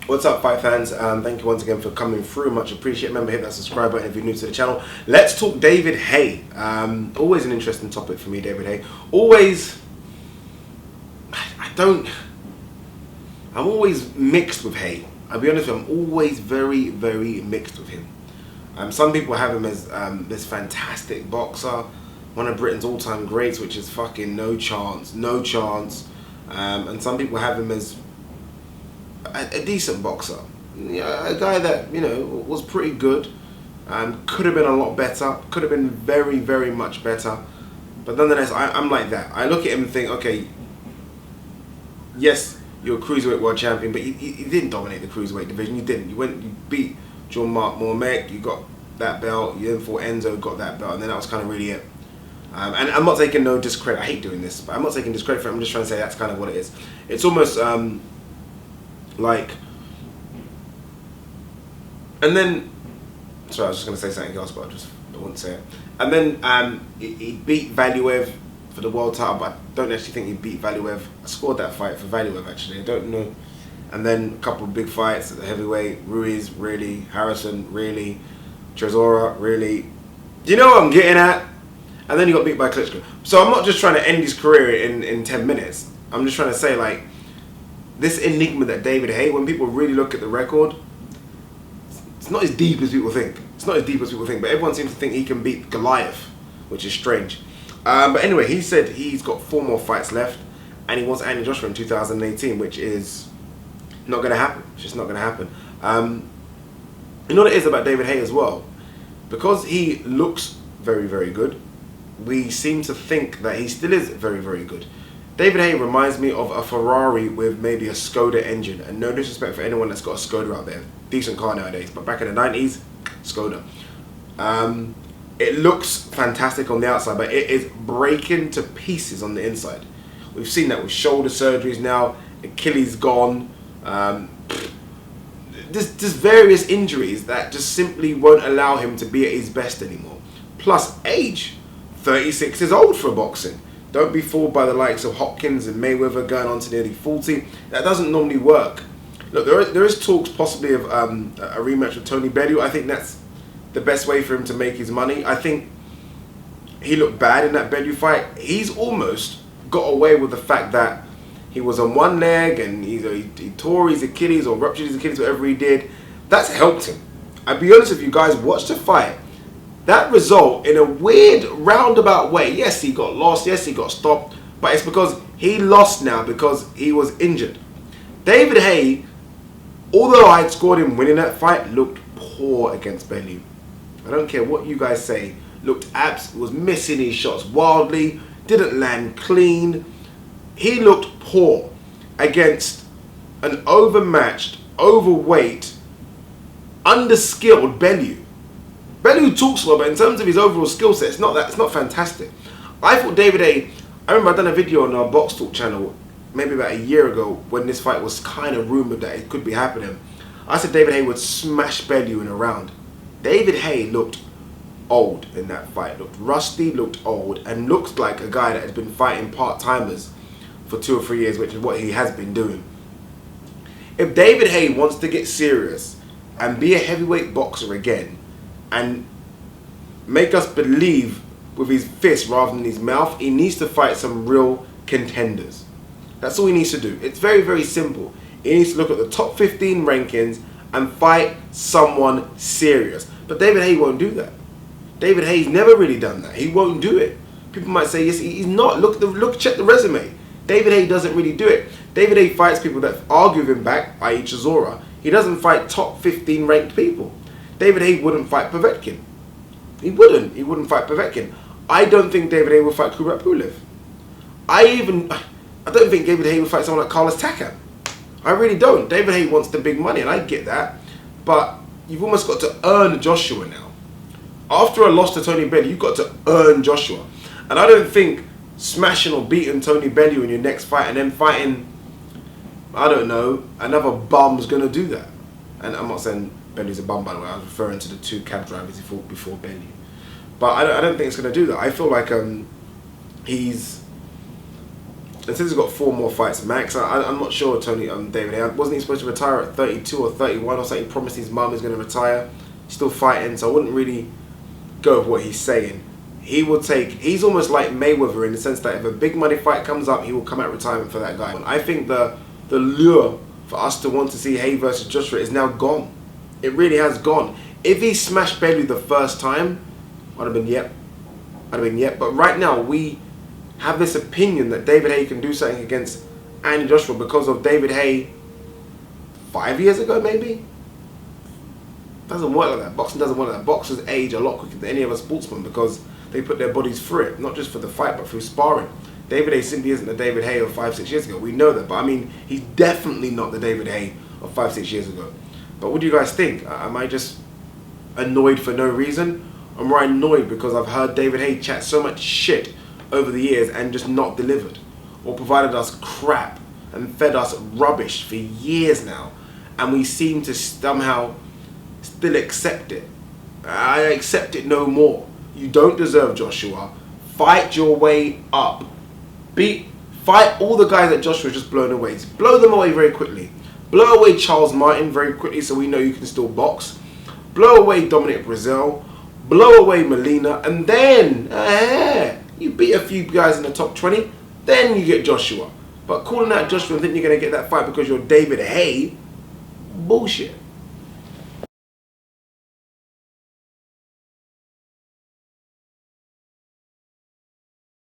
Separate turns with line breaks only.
What's up, fight fans? Thank you once again for coming through. Much appreciated. Remember, hit that subscribe button if you're new to the channel. Let's talk David Haye. Always an interesting topic for me, David Haye. Always, I'm always mixed with Haye. I'll be honest with you, I'm always very, very mixed with him. Some people have him as this fantastic boxer, one of Britain's all-time greats, which is fucking no chance. And some people have him as a decent boxer, yeah, a guy that was pretty good. Could have been a lot better. Could have been very, very much better. But nonetheless, I'm like that. I look at him and think, okay, yes, you're a cruiserweight world champion, but you didn't dominate the cruiserweight division. You didn't. You beat John Mark Mormek. You got that belt. You then fought Enzo, got that belt, and then that was kind of really it. And I'm not taking no discredit. I hate doing this, but I'm not taking discredit for it. I'm just trying to say that's kind of what it is. It's almost like, and then, sorry, I was just going to say something else, but I wouldn't say it. And then he beat Valuev for the world title, but I don't actually think he beat Valuev. I scored that fight for Valuev, actually. I don't know. And then a couple of big fights at the heavyweight. Ruiz, really. Harrison, really. Chisora, really. Do you know what I'm getting at? And then he got beat by Klitschko. So I'm not just trying to end his career in 10 minutes. I'm just trying to say, like, this enigma that David Haye, when people really look at the record, it's not as deep as people think. It's not as deep as people think, but everyone seems to think he can beat Goliath, which is strange. But anyway, he said he's got 4 more fights left, and he wants Anthony Joshua in 2018, which is not going to happen. It's just not going to happen. You know what it is about David Haye as well? Because he looks very, very good, we seem to think that he still is very, very good. David Haye reminds me of a Ferrari with maybe a Skoda engine, and no disrespect for anyone that's got a Skoda out there. Decent car nowadays, but back in the 90s, Skoda. It looks fantastic on the outside, but it is breaking to pieces on the inside. We've seen that with shoulder surgeries now, Achilles gone, just various injuries that just simply won't allow him to be at his best anymore. Plus age, 36 is old for boxing. Don't be fooled by the likes of Hopkins and Mayweather going on to nearly 40. That doesn't normally work. Look, there is talks possibly of a rematch with Tony Bellew. I think that's the best way for him to make his money. I think he looked bad in that Bellew fight. He's almost got away with the fact that he was on one leg and he tore his Achilles or ruptured his Achilles, whatever he did. That's helped him. I'll be honest with you guys, watch the fight. That result, in a weird roundabout way, yes, he got lost, yes, he got stopped, but it's because he lost now because he was injured. David Haye, although I had scored him winning that fight, looked poor against Bellew. I don't care what you guys say, was missing his shots wildly, didn't land clean. He looked poor against an overmatched, overweight, underskilled Bellew. Bellew talks well, but in terms of his overall skill set, it's not fantastic. I thought David Haye, I remember I done a video on our Box Talk channel maybe about a year ago when this fight was kind of rumoured that it could be happening. I said David Haye would smash Bellew in a round. David Haye looked old in that fight, looked rusty, looked old, and looked like a guy that has been fighting part-timers for 2 or 3 years, which is what he has been doing. If David Haye wants to get serious and be a heavyweight boxer again, and make us believe with his fist rather than his mouth, he needs to fight some real contenders. That's all he needs to do. It's very, very simple. He needs to look at the top 15 rankings and fight someone serious. But David Haye won't do that. David Haye's never really done that. He won't do it. People might say, yes, he's not. Check the resume. David Haye doesn't really do it. David Haye fights people that argue with him back, i.e. Chisora. He doesn't fight top 15 ranked people. David Haye wouldn't fight Povetkin. He wouldn't fight Povetkin. I don't think David Haye would fight Kubrat Pulev. I don't think David Haye would fight someone like Carlos Takam. I really don't. David Haye wants the big money, and I get that. But you've almost got to earn Joshua now. After a loss to Tony Bellew, you've got to earn Joshua. And I don't think smashing or beating Tony Bellew in your next fight and then fighting, I don't know, another bum's going to do that. And I'm not saying Bellew's a bum, by the way. I was referring to the 2 cab drivers he fought before Bellew. But I don't think it's going to do that. I feel like he's and since he's got 4 more fights max, I'm not sure, Tony, David Haye, wasn't he supposed to retire at 32 or 31 or something? He promised his mum he's going to retire. He's still fighting, so I wouldn't really go with what he's saying. He's almost like Mayweather in the sense that if a big money fight comes up, he will come out retirement for that guy. And I think the lure for us to want to see Haye versus Joshua is now gone. It really has gone. If he smashed Bailey the first time, I'd have been yep. But right now, we have this opinion that David Haye can do something against Andy Joshua because of David Haye 5 years ago, maybe? Doesn't work like that. Boxing doesn't work like that. Boxers age a lot quicker than any other sportsman because they put their bodies through it, not just for the fight, but through sparring. David Haye simply isn't the David Haye of 5-6 years ago. We know that, but I mean, he's definitely not the David Haye of 5-6 years ago. But what do you guys think? Am I just annoyed for no reason? Or am I annoyed because I've heard David Haye chat so much shit over the years and just not delivered? Or provided us crap and fed us rubbish for years now, and we seem to somehow still accept it. I accept it no more. You don't deserve Joshua. Fight your way up. Fight all the guys that Joshua's just blown away. Blow them away very quickly. Blow away Charles Martin very quickly so we know you can still box. Blow away Dominic Brazil. Blow away Molina. And then, you beat a few guys in the top 20. Then you get Joshua. But calling out Joshua and thinking you're going to get that fight because you're David Haye, bullshit.